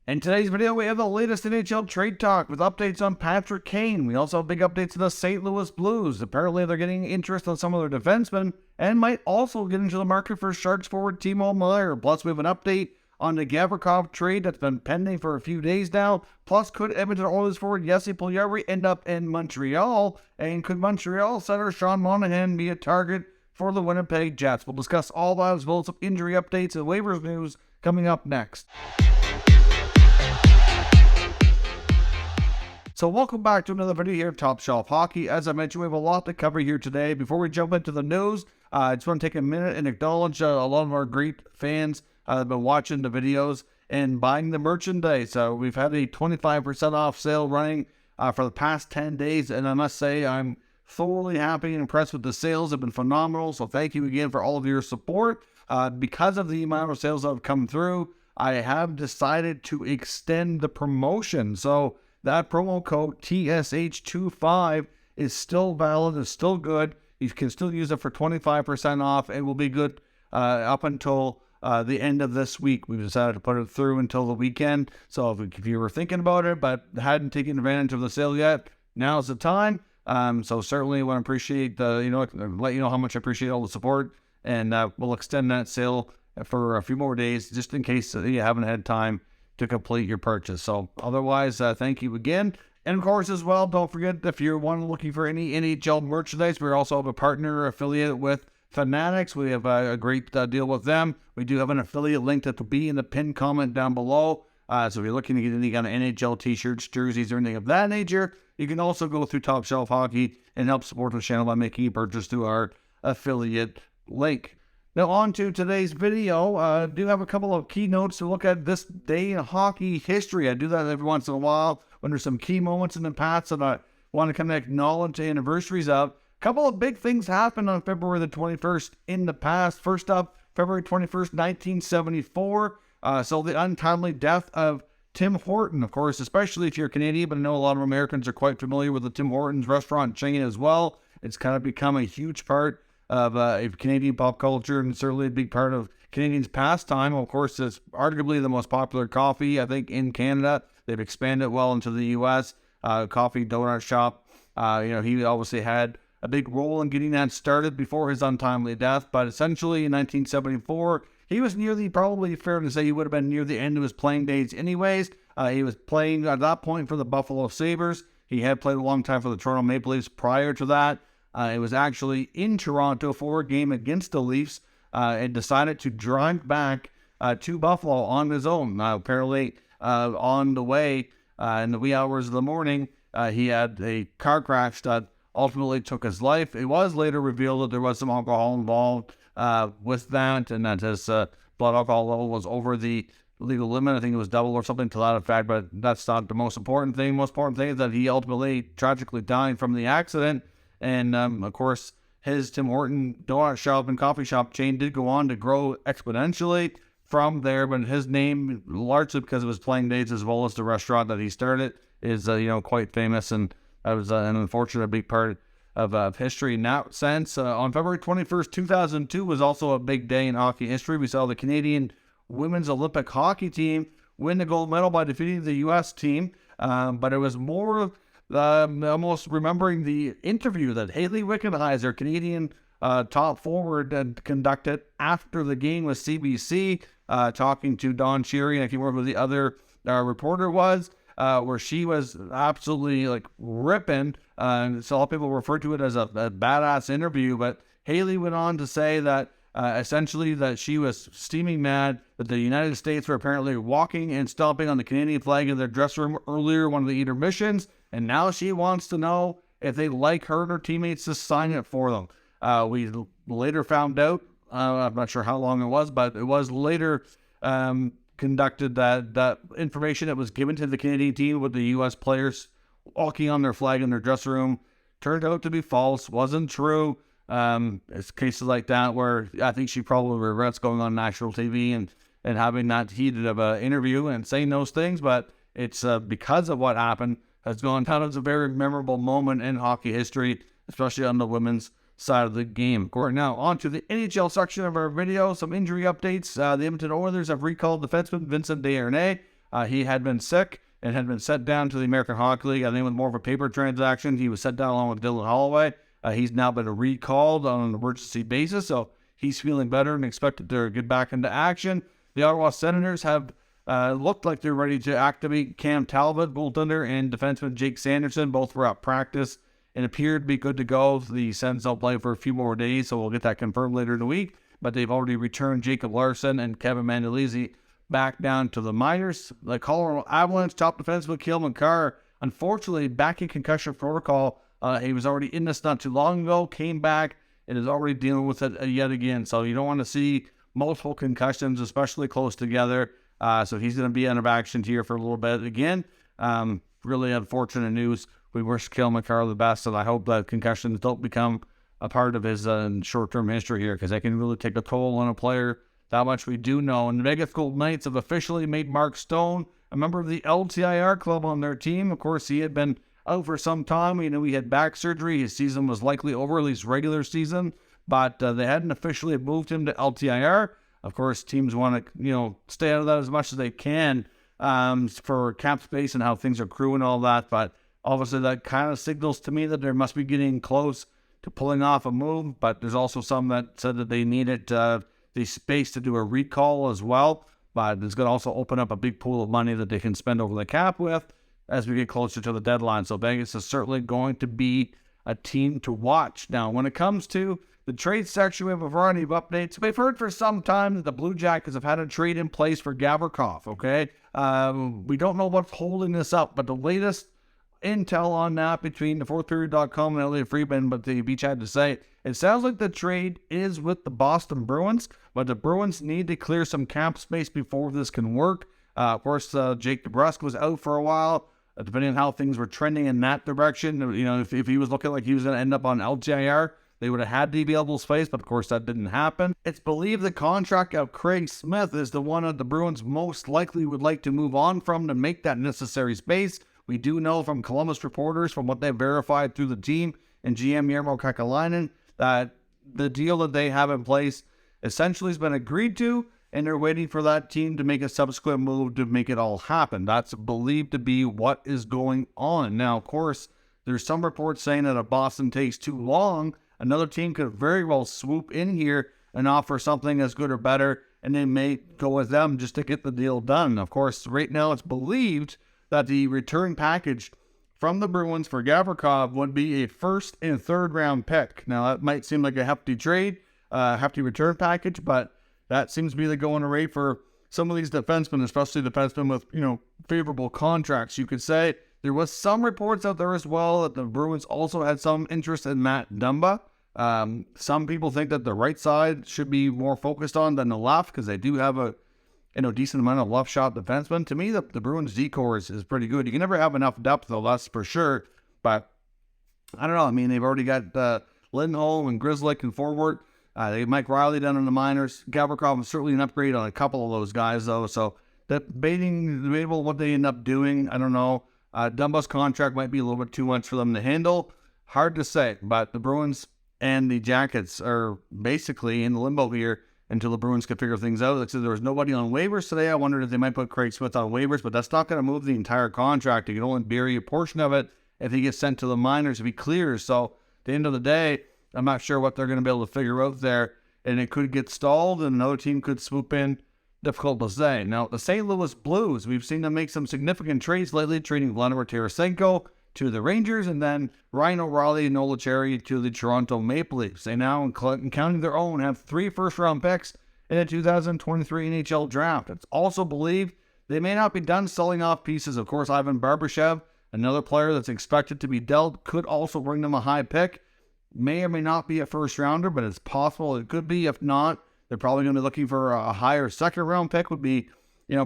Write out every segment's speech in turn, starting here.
In today's video, we have the latest NHL trade talk with updates on Patrick Kane. We also have big updates to the St. Louis Blues. Apparently, they're getting interest on some of their defensemen and might also get into the market for Sharks forward Timo Meier. Plus, we have an update on the Gavrikov trade that's been pending for a few days now. Plus, could Edmonton Oilers forward Jesse Puljujärvi end up in Montreal? And could Montreal center Sean Monahan be a target for the Winnipeg Jets? We'll discuss all that as well as some injury updates and waivers news coming up next. So welcome back to another video here at Top Shelf Hockey. As I mentioned, we have a lot to cover here today. Before we jump into the news, I just want to take a minute and acknowledge a lot of our great fans that have been watching the videos and buying the merchandise. We've had a 25% off sale running for the past 10 days, and I must say I'm thoroughly happy and impressed with the sales. Have been phenomenal, so thank you again for all of your support. Because of the amount of sales that have come through, I have decided to extend the promotion. So that promo code TSH25 is still valid, is still good. You can still use it for 25% off. It will be good up until the end of this week. We've decided to put it through until the weekend. So if you were thinking about it but hadn't taken advantage of the sale yet, now's the time. So certainly want to appreciate let you know how much I appreciate all the support, and we'll extend that sale for a few more days just in case you haven't had time to complete your purchase. So otherwise, thank you again. And of course, as well, don't forget, if you're looking for any NHL merchandise, we also have a partner affiliate with Fanatics. We have a great deal with them. We do have an affiliate link that will be in the pinned comment down below. So if you're looking to get any kind of NHL t-shirts, jerseys, or anything of that nature, you can also go through Top Shelf Hockey and help support the channel by making a purchase through our affiliate link. Now on to today's video. I do have a couple of keynotes to look at this day in hockey history. I do that every once in a while when there's some key moments in the past that I want to kind of acknowledge the anniversaries of. A couple of big things happened on February the 21st in the past. First up, February 21st, 1974. So the untimely death of Tim Horton, of course, especially if you're Canadian, but I know a lot of Americans are quite familiar with the Tim Hortons restaurant chain as well. It's kind of become a huge part of Canadian pop culture, and certainly a big part of Canadians' pastime. Of course, it's arguably the most popular coffee, I think, in Canada. They've expanded well into the U.S. Coffee donut shop. He obviously had a big role in getting that started before his untimely death, but essentially in 1974, he was probably fair to say he would have been near the end of his playing days anyways. He was playing at that point for the Buffalo Sabres. He had played a long time for the Toronto Maple Leafs prior to that. It was actually in Toronto for a game against the Leafs, and decided to drive back to Buffalo on his own. Apparently, on the way in the wee hours of the morning, he had a car crash that ultimately took his life. It was later revealed that there was some alcohol involved with that, and that his blood alcohol level was over the legal limit. I think it was double or something to that effect, but that's not the most important thing. The most important thing is that he ultimately tragically died from the accident. And, of course, his Tim Horton donut shop and coffee shop chain did go on to grow exponentially from there, but his name, largely because of his playing days as well as the restaurant that he started, is, quite famous, and that was an unfortunate big part of history in that sense. On February 21st, 2002 was also a big day in hockey history. We saw the Canadian women's Olympic hockey team win the gold medal by defeating the U.S. team, but it was more almost remembering the interview that Hayley Wickenheiser, Canadian top forward, had conducted after the game with CBC, talking to Don Cherry, and I can't remember who the other reporter was, where she was absolutely ripping. So a lot of people refer to it as a badass interview, but Hayley went on to say that essentially that she was steaming mad that the United States were apparently walking and stomping on the Canadian flag in their dressing room earlier, one of the intermissions, and now she wants to know if they'd like her and her teammates to sign it for them. We later found out, I'm not sure how long it was, but it was later conducted that information that was given to the Canadian team with the U.S. players walking on their flag in their dressing room turned out to be false, wasn't true. It's cases like that where I think she probably regrets going on national TV and having that heated of an interview and saying those things, but it's because of what happened has gone down as a very memorable moment in hockey history, especially on the women's side of the game. Now, on to the NHL section of our video, some injury updates. The Edmonton Oilers have recalled defenseman Vincent Desharnais He had been sick and had been sent down to the American Hockey League. I think it was more of a paper transaction. He was sent down along with Dylan Holloway. He's now been recalled on an emergency basis, so he's feeling better and expected to get back into action. The Ottawa Senators have looked like they're ready to activate Cam Talbot, goaltender, and defenseman Jake Sanderson. Both were at practice and appeared to be good to go. The Sens don't play for a few more days, so we'll get that confirmed later in the week. But they've already returned Jacob Larson and Kevin Mandolese back down to the minors. The Colorado Avalanche top defenseman Cale Makar, unfortunately, back in concussion protocol. He was already in this not too long ago, came back, and is already dealing with it yet again. So you don't want to see multiple concussions, especially close together. So he's going to be out of action here for a little bit again. Really unfortunate news. We wish Cale Makar the best, and I hope that concussions don't become a part of his short-term history here, because they can really take a toll on a player. That much we do know. And the Vegas Golden Knights have officially made Mark Stone a member of the LTIR club on their team. Of course, he had been out for some time. We knew he had back surgery. His season was likely over, at least regular season, but they hadn't officially moved him to LTIR. Of course, teams want to, stay out of that as much as they can for cap space and how things are accruing and all that. But obviously, that kind of signals to me that they must be getting close to pulling off a move. But there's also some that said that they needed the space to do a recall as well. But it's going to also open up a big pool of money that they can spend over the cap with as we get closer to the deadline. So Vegas is certainly going to be a team to watch. Now, when it comes to the trade section, we have a variety of updates. We've heard for some time that the Blue Jackets have had a trade in place for Gavrikov, okay? We don't know what's holding this up, but the latest intel on that between the fourthperiod.com and Elliot Friedman, but the Beach had to say, it sounds like the trade is with the Boston Bruins, but the Bruins need to clear some cap space before this can work. Of course, Jake DeBrusk was out for a while. Depending on how things were trending in that direction, if he was looking like he was going to end up on LTIR, they would have had to be able to space, but of course that didn't happen. It's believed the contract of Craig Smith is the one that the Bruins most likely would like to move on from to make that necessary space. We do know from Columbus reporters, from what they've verified through the team and GM Jarmo Kekalainen, that the deal that they have in place essentially has been agreed to, and they're waiting for that team to make a subsequent move to make it all happen. That's believed to be what is going on. Now, of course, there's some reports saying that if Boston takes too long, another team could very well swoop in here and offer something as good or better, and they may go with them just to get the deal done. Of course, right now it's believed that the return package from the Bruins for Gavrikov would be a first and third round pick. Now, that might seem like a hefty trade, hefty return package, but that seems to be the going rate for some of these defensemen, especially defensemen with, favorable contracts. You could say there was some reports out there as well that the Bruins also had some interest in Matt Dumba. Some people think that the right side should be more focused on than the left, because they do have a decent amount of left shot defensemen. To me, the Bruins decor is pretty good. You can never have enough depth, though, that's for sure. But I don't know. I mean, they've already got Lindholm and Grzelcyk and forward. They have Mike Riley down in the minors. Gavrikov is certainly an upgrade on a couple of those guys, though. So debatable what they end up doing, I don't know. Dumba's contract might be a little bit too much for them to handle. Hard to say, but the Bruins and the Jackets are basically in limbo here until the Bruins can figure things out. Like I said, there was nobody on waivers today. I wondered if they might put Craig Smith on waivers, but that's not going to move the entire contract. You can only bury a portion of it if he gets sent to the minors if he clears. So at the end of the day, I'm not sure what they're going to be able to figure out there, and it could get stalled, and another team could swoop in. Difficult to say. Now, the St. Louis Blues, we've seen them make some significant trades lately, trading Vladimir Tarasenko to the Rangers, and then Ryan O'Reilly and Nola Cherry to the Toronto Maple Leafs. They now, counting their own, have 3 first-round picks in the 2023 NHL draft. It's also believed they may not be done selling off pieces. Of course, Ivan Barbashev, another player that's expected to be dealt, could also bring them a high pick. May or may not be a first-rounder, but it's possible it could be. If not, they're probably going to be looking for a higher second-round pick would be,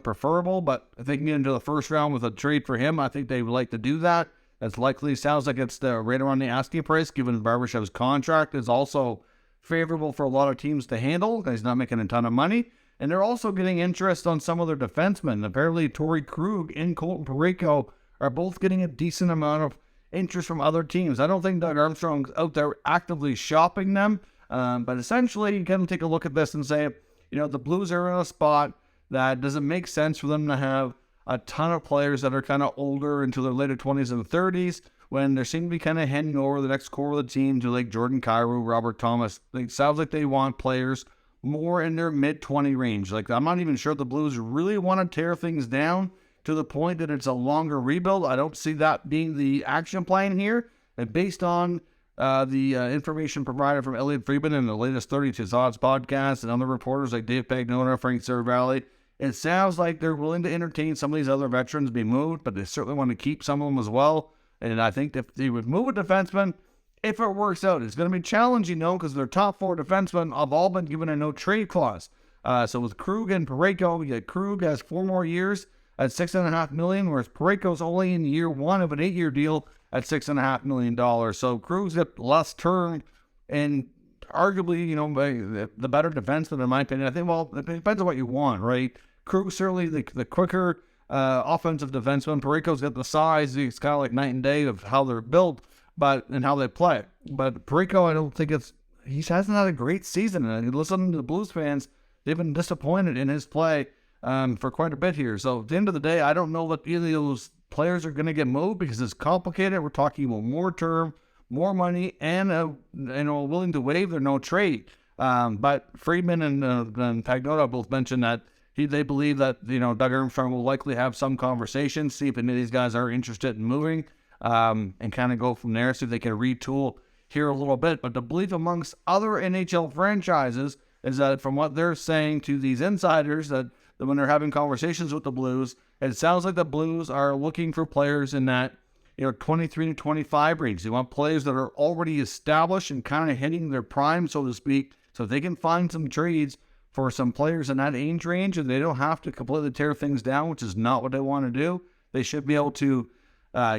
preferable. But if they can get into the first round with a trade for him, I think they would like to do that. That's likely. Sounds like it's right around the asking price, given Barbashev's contract is also favorable for a lot of teams to handle. He's not making a ton of money. And they're also getting interest on some of their defensemen. Apparently, Torrey Krug and Colton Parayko are both getting a decent amount of interest from other teams. I don't think Doug Armstrong's out there actively shopping them. But essentially, you can take a look at this and say, the Blues are in a spot that doesn't make sense for them to have a ton of players that are kind of older into their later 20s and 30s, when they seem to be kind of handing over the next core of the team to like Jordan Kyrou, Robert Thomas. It sounds like they want players more in their mid-20 range. Like, I'm not even sure the Blues really want to tear things down to the point that it's a longer rebuild. I don't see that being the action plan here. And based on the information provided from Elliotte Friedman in the latest 32 Odds podcast and other reporters like Dave Pagnotta, Frank Cervalli, it sounds like they're willing to entertain some of these other veterans being moved, but they certainly want to keep some of them as well. And I think if they would move a defenseman, if it works out, it's going to be challenging, because their top 4 defensemen have all been given a no-trade clause. So with Krug and Parayko, Krug has 4 more years at $6.5 million, whereas Parayko's only in year 1 of an 8-year deal at $6.5 million. So Krug's got less term and arguably, the better defenseman in my opinion. I think, well, it depends on what you want, right? Krug's certainly the quicker offensive defenseman. Parayko's got the size. It's kind of like night and day of how they're built, and how they play. But Parayko, I don't think he hasn't had a great season. And listening to the Blues fans, they've been disappointed in his play for quite a bit here. So at the end of the day, I don't know that either of those players are going to get moved because it's complicated. We're talking about more term, more money, and willing to waive their no trade. But Friedman and Pagnotta both mentioned that they believe that Doug Armstrong will likely have some conversations, see if any of these guys are interested in moving, and kind of go from there, see if they can retool here a little bit. But the belief amongst other NHL franchises is that, from what they're saying to these insiders, that when they're having conversations with the Blues, it sounds like the Blues are looking for players in that 23 to 25 range. They want players that are already established and kind of hitting their prime, so to speak, so they can find some trades for some players in that age range, and they don't have to completely tear things down, which is not what they want to do. They should be able to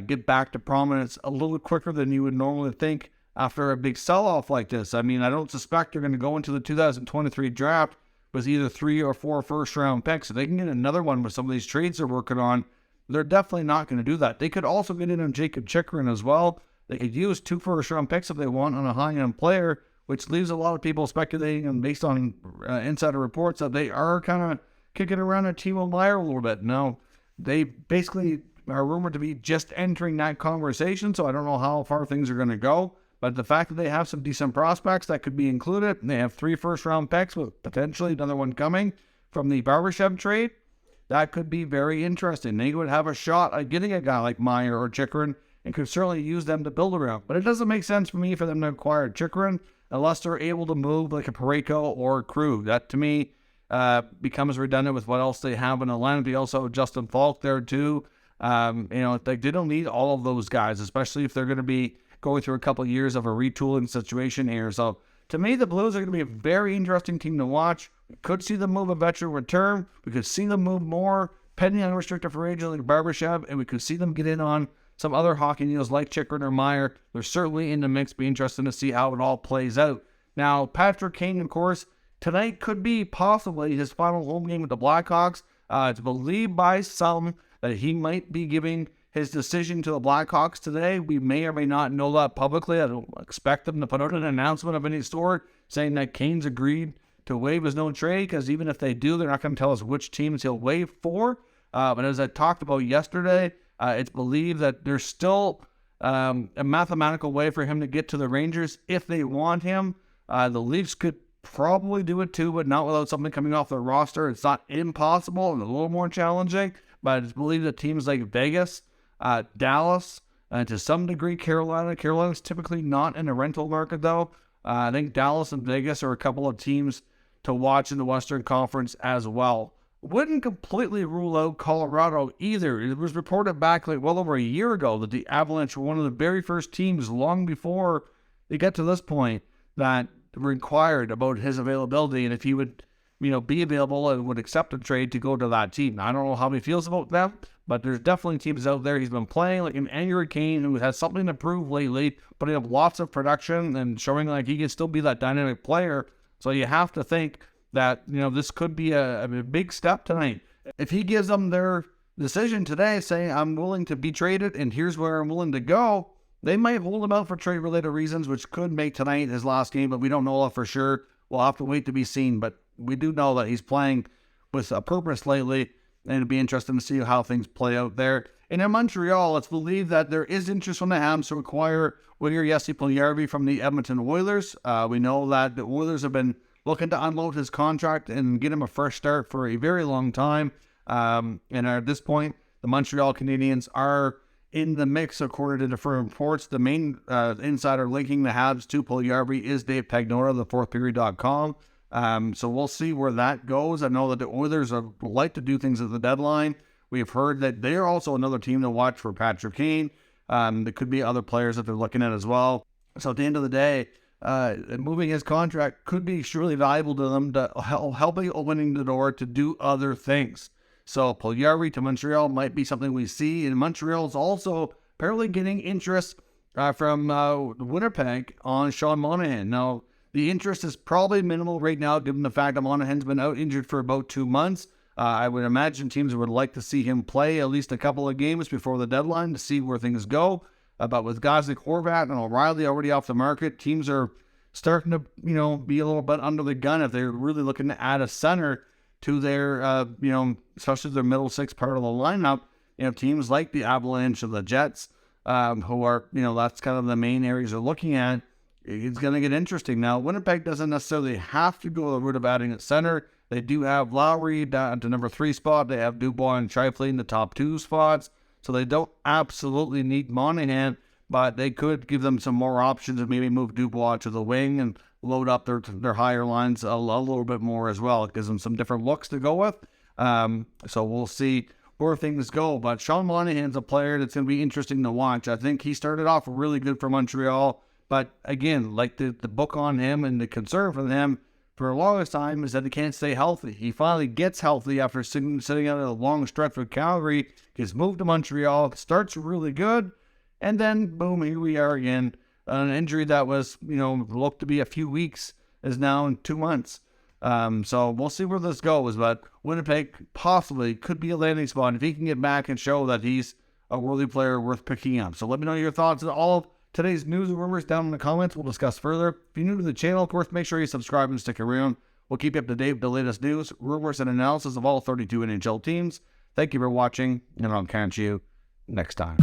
get back to prominence a little quicker than you would normally think after a big sell-off like this. I mean, I don't suspect they're going to go into the 2023 draft with either 3 or 4 first-round picks. If they can get another one with some of these trades they're working on, they're definitely not going to do that. They could also get in on Jacob Chychrun as well. They could use 2 first-round picks if they want on a high-end player, which leaves a lot of people speculating, and based on insider reports, that they are kind of kicking around a Timo Meier a little bit. Now, they basically are rumored to be just entering that conversation, so I don't know how far things are going to go. But the fact that they have some decent prospects that could be included, and they have 3 first-round picks with potentially another one coming from the Barbashev trade, that could be very interesting. They would have a shot at getting a guy like Meier or Chychrun and could certainly use them to build around. But it doesn't make sense for me for them to acquire Chychrun unless they're able to move like a Parayko or a Krug. That, to me, becomes redundant with what else they have in the lineup. They also have Justin Falk there, too. They don't need all of those guys, especially if they're going to be going through a couple of years of a retooling situation here. So, to me, the Blues are going to be a very interesting team to watch. We could see them move a veteran return. We could see them move more pending unrestricted free agent like Barbashev, and we could see them get in on some other hockey deals like Chychrun or Meier. They're certainly in the mix. Be interesting to see how it all plays out. Now, Patrick Kane, of course, tonight could be possibly his final home game with the Blackhawks. It's believed by some that he might be giving his decision to the Blackhawks today. We may or may not know that publicly. I don't expect them to put out an announcement of any sort saying that Kane's agreed to waive his no trade, because even if they do, they're not going to tell us which teams he'll waive for. But as I talked about yesterday, it's believed that there's still a mathematical way for him to get to the Rangers if they want him. The Leafs could probably do it too, but not without something coming off their roster. It's not impossible and a little more challenging, but it's believed that teams like Vegas, Dallas, and to some degree Carolina. Carolina's typically not in the rental market, though. I think Dallas and Vegas are a couple of teams to watch in the Western Conference as well. Wouldn't completely rule out Colorado either. It was reported back well over a year ago that the Avalanche were one of the very first teams, long before they get to this point, that were inquired about his availability and if he would be available and would accept a trade to go to that team. I don't know how he feels about them, but there's definitely teams out there. He's been playing like an angry Kane who has something to prove lately, putting up lots of production and showing like he can still be that dynamic player. So you have to think that, this could be a big step tonight. If he gives them their decision today, saying, I'm willing to be traded and here's where I'm willing to go, they might hold him out for trade-related reasons, which could make tonight his last game, but we don't know that for sure. We'll have to wait to be seen, but we do know that he's playing with a purpose lately and it'll be interesting to see how things play out there. And in Montreal, it's believed that there is interest from the Habs to acquire winger Jesse Puljujärvi from the Edmonton Oilers. We know that the Oilers have been looking to unload his contract and get him a fresh start for a very long time. And at this point, the Montreal Canadiens are in the mix, according to different reports. The main insider linking the Habs to Puljujärvi is Dave Pagnotta of the fourthperiod.com. So we'll see where that goes. I know that the Oilers like to do things at the deadline. We've heard that they're also another team to watch for Patrick Kane. There could be other players that they're looking at as well. So at the end of the day, moving his contract could be surely valuable to them, to helping opening the door to do other things. So Puljujärvi to Montreal might be something we see. And Montreal is also apparently getting interest from Winnipeg on Sean Monahan. Now, the interest is probably minimal right now, given the fact that Monahan's been out injured for about 2 months. I would imagine teams would like to see him play at least a couple of games before the deadline to see where things go. But with guys like Horvat and O'Reilly already off the market, teams are starting to, be a little bit under the gun if they're really looking to add a center to their, especially their middle six part of the lineup. Teams like the Avalanche and the Jets, who are, that's kind of the main areas they're looking at. It's going to get interesting. Now, Winnipeg doesn't necessarily have to go the route of adding a center. They do have Lowry down to number 3 spot. They have Dubois and Scheifele in the top 2 spots. So they don't absolutely need Monahan, but they could give them some more options and maybe move Dubois to the wing and load up their higher lines a little bit more as well. It gives them some different looks to go with. So we'll see where things go. But Sean Monahan's a player that's going to be interesting to watch. I think he started off really good for Montreal. But again, like the book on him and the concern for him for the longest time is that he can't stay healthy. He finally gets healthy after sitting out a long stretch with Calgary, gets moved to Montreal, starts really good, and then boom, here we are again. An injury that was, looked to be a few weeks is now in 2 months. So we'll see where this goes, but Winnipeg possibly could be a landing spot if he can get back and show that he's a worthy player worth picking up. So let me know your thoughts on all of today's news and rumors down in the comments. We'll discuss further. If you're new to the channel, of course, make sure you subscribe and stick around. We'll keep you up to date with the latest news, rumors, and analysis of all 32 NHL teams. Thank you for watching, and I'll catch you next time.